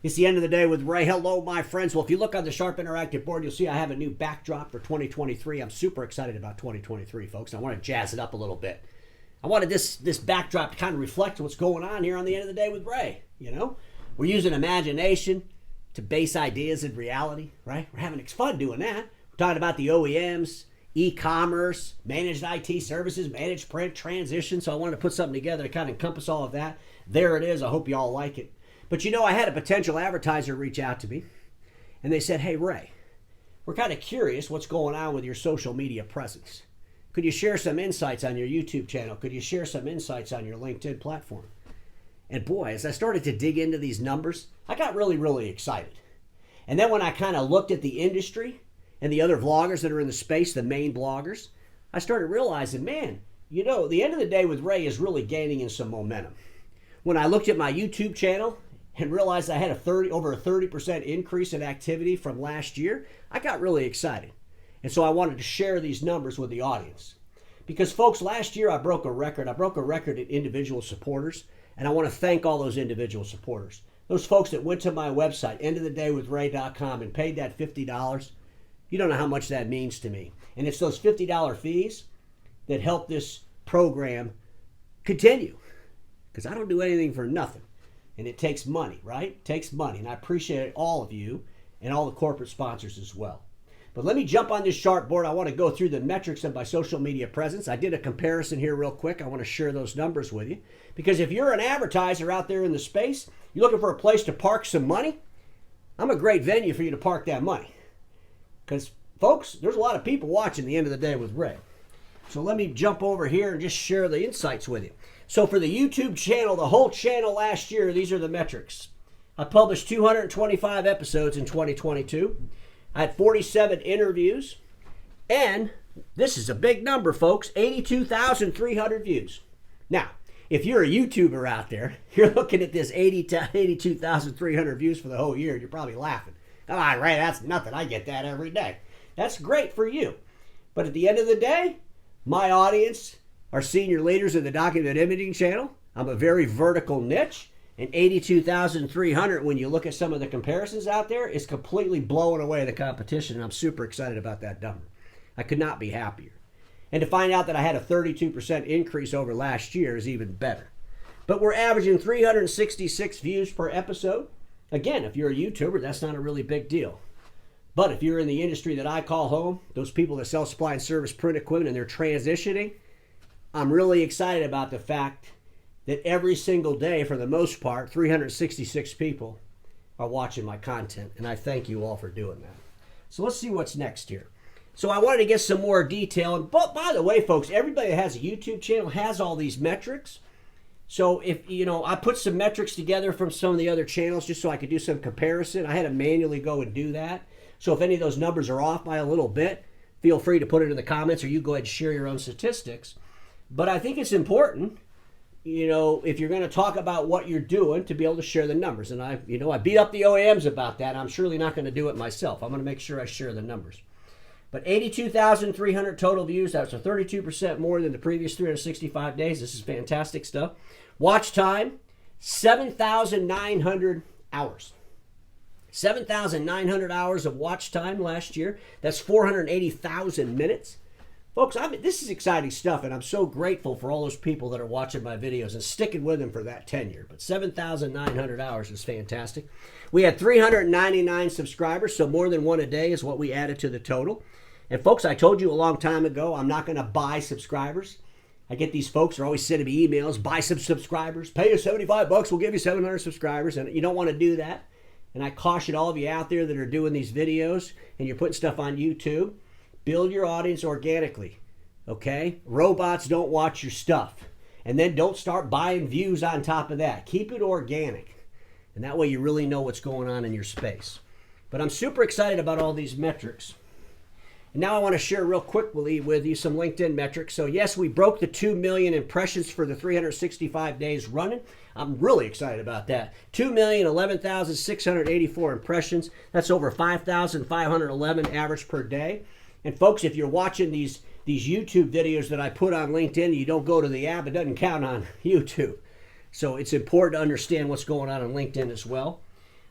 It's the end of the day with Ray. Hello, my friends. Well, if you look on the Sharp Interactive board, you'll see I have a new backdrop for 2023. I'm super excited about 2023, folks. I want to jazz it up a little bit. I wanted this backdrop to kind of reflect what's going on here on the end of the day with Ray. You know, we're using imagination to base ideas in reality, right? We're having fun doing that. We're talking about the OEMs, e-commerce, managed IT services, managed print, transition. So I wanted to put something together to kind of encompass all of that. There it is. I hope you all like it. But you know, I had a potential advertiser reach out to me, and they said, hey, Ray, we're kind of curious what's going on with your social media presence. Could you share some insights on your YouTube channel? Could you share some insights on your LinkedIn platform? And boy, as I started to dig into these numbers, I got really, really excited. And then when I kind of looked at the industry and the other vloggers that are in the space, the main bloggers, I started realizing, man, you know, the end of the day with Ray is really gaining in some momentum. When I looked at my YouTube channel and realized I had over a 30% increase in activity from last year, I got really excited. And so I wanted to share these numbers with the audience. Because folks, last year I broke a record. I broke a record in individual supporters, and I want to thank all those individual supporters. Those folks that went to my website, endofthedaywithray.com, and paid that $50. You don't know how much that means to me. And it's those $50 fees that help this program continue. Because I don't do anything for nothing. And it takes money, right? It takes money. And I appreciate all of you and all the corporate sponsors as well. But let me jump on this Sharp board. I want to go through the metrics of my social media presence. I did a comparison here real quick. I want to share those numbers with you. Because if you're an advertiser out there in the space, you're looking for a place to park some money, I'm a great venue for you to park that money. Because, folks, there's a lot of people watching the end of the day with Ray. So let me jump over here and just share the insights with you. So for the YouTube channel, the whole channel last year, these are the metrics. I published 225 episodes in 2022. I had 47 interviews. And this is a big number, folks, 82,300 views. Now, if you're a YouTuber out there, you're looking at this 82,300 views for the whole year, you're probably laughing. All right, that's nothing. I get that every day. That's great for you. But at the end of the day, my audience are senior leaders in the document imaging channel. I'm a very vertical niche, and 82,300, when you look at some of the comparisons out there, is completely blowing away the competition, and I'm super excited about that number. I could not be happier. And to find out that I had a 32% increase over last year is even better. But we're averaging 366 views per episode. Again, if you're a YouTuber, that's not a really big deal. But if you're in the industry that I call home, those people that sell supply and service print equipment and they're transitioning, I'm really excited about the fact that every single day, for the most part, 366 people are watching my content, and I thank you all for doing that. So let's see what's next here. So I wanted to get some more detail, and by the way, folks, everybody that has a YouTube channel has all these metrics. So if, you know, I put some metrics together from some of the other channels just so I could do some comparison. I had to manually go and do that. So if any of those numbers are off by a little bit, feel free to put it in the comments, or you go ahead and share your own statistics. But I think it's important, you know, if you're going to talk about what you're doing, to be able to share the numbers. And I beat up the OEMs about that. I'm surely not going to do it myself. I'm going to make sure I share the numbers. But 82,300 total views. That's a 32% more than the previous 365 days. This is fantastic stuff. Watch time, 7,900 hours. 7,900 hours of watch time last year. That's 480,000 minutes. Folks, this is exciting stuff, and I'm so grateful for all those people that are watching my videos and sticking with them for that tenure. But 7,900 hours is fantastic. We had 399 subscribers, so more than one a day is what we added to the total. And folks, I told you a long time ago, I'm not going to buy subscribers. I get these folks who are always sending me emails, buy some subscribers, pay us $75, we'll give you 700 subscribers, and you don't want to do that. And I caution all of you out there that are doing these videos and you're putting stuff on YouTube, build your audience organically, okay? Robots don't watch your stuff. And then don't start buying views on top of that. Keep it organic. And that way you really know what's going on in your space. But I'm super excited about all these metrics. And now I want to share real quickly with you some LinkedIn metrics. So yes, we broke the 2 million impressions for the 365 days running. I'm really excited about that. 2,011,684 impressions. That's over 5,511 average per day. And folks, if you're watching these YouTube videos that I put on LinkedIn, you don't go to the app, it doesn't count on YouTube. So it's important to understand what's going on LinkedIn as well.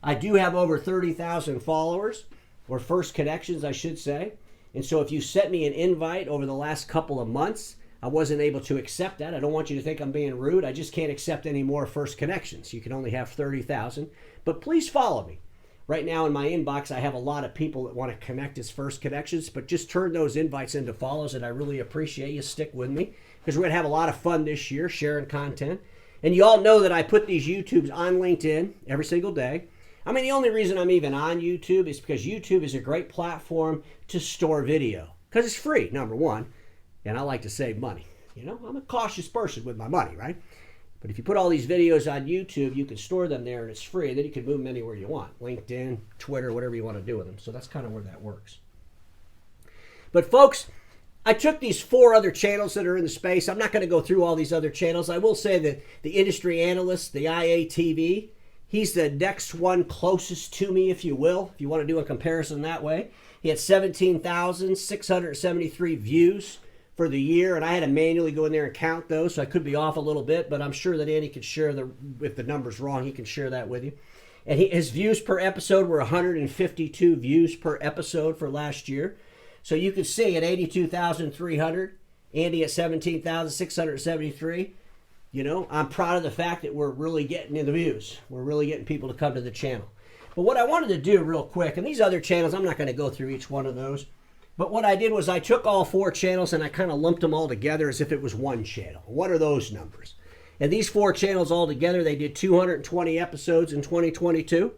I do have over 30,000 followers, or first connections, I should say. And so if you sent me an invite over the last couple of months, I wasn't able to accept that. I don't want you to think I'm being rude. I just can't accept any more first connections. You can only have 30,000. But please follow me. Right now in my inbox, I have a lot of people that want to connect as first connections, but just turn those invites into follows, and I really appreciate you. Stick with me because we're going to have a lot of fun this year sharing content. And you all know that I put these YouTubes on LinkedIn every single day. I mean, the only reason I'm even on YouTube is because YouTube is a great platform to store video because it's free, number one, and I like to save money. You know, I'm a cautious person with my money, right? But if you put all these videos on YouTube, you can store them there and it's free, and then you can move them anywhere you want. LinkedIn, Twitter, whatever you want to do with them. So that's kind of where that works. But folks, I took these 4 other channels that are in the space. I'm not going to go through all these other channels. I will say that the industry analyst, the IATV, he's the next one closest to me, if you will, if you want to do a comparison that way. He had 17,673 views for the year, and I had to manually go in there and count those, so I could be off a little bit, but I'm sure that Andy could share if the number's wrong, he can share that with you. And his views per episode were 152 views per episode for last year. So you can see at 82,300, Andy at 17,673. You know, I'm proud of the fact that we're really getting in the views. We're really getting people to come to the channel. But what I wanted to do real quick, and these other channels, I'm not going to go through each one of those, but what I did was I took all 4 channels and I kind of lumped them all together as if it was one channel. What are those numbers? And these 4 channels all together, they did 220 episodes in 2022.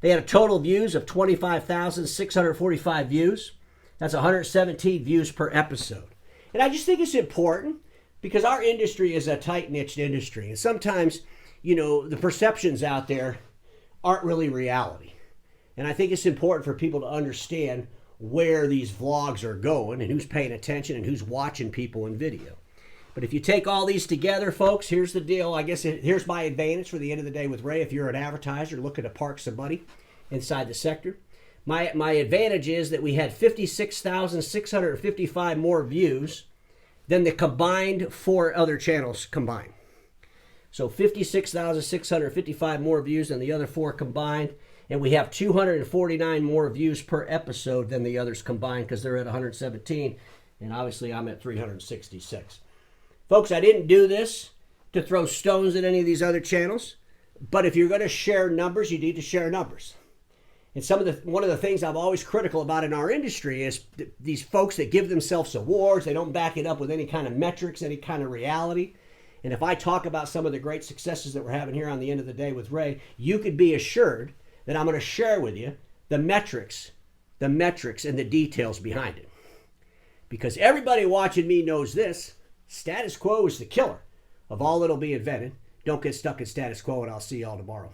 They had a total views of 25,645 views. That's 117 views per episode. And I just think it's important because our industry is a tight-niched industry. And sometimes, you know, the perceptions out there aren't really reality. And I think it's important for people to understand where these vlogs are going and who's paying attention and who's watching people in video. But if you take all these together, folks, here's the deal. I guess here's my advantage for the end of the day with Ray. If you're an advertiser looking to park some money inside the sector, my advantage is that we had 56,655 more views than the combined 4 other channels combined. So 56,655 more views than the other 4 combined. And we have 249 more views per episode than the others combined because they're at 117. And obviously I'm at 366. Folks, I didn't do this to throw stones at any of these other channels. But if you're going to share numbers, you need to share numbers. And one of the things I'm always critical about in our industry is these folks that give themselves awards. They don't back it up with any kind of metrics, any kind of reality. And if I talk about some of the great successes that we're having here on the end of the day with Ray, you could be assured that I'm going to share with you the metrics and the details behind it. Because everybody watching me knows this: status quo is the killer of all that'll be invented. Don't get stuck in status quo, and I'll see y'all tomorrow.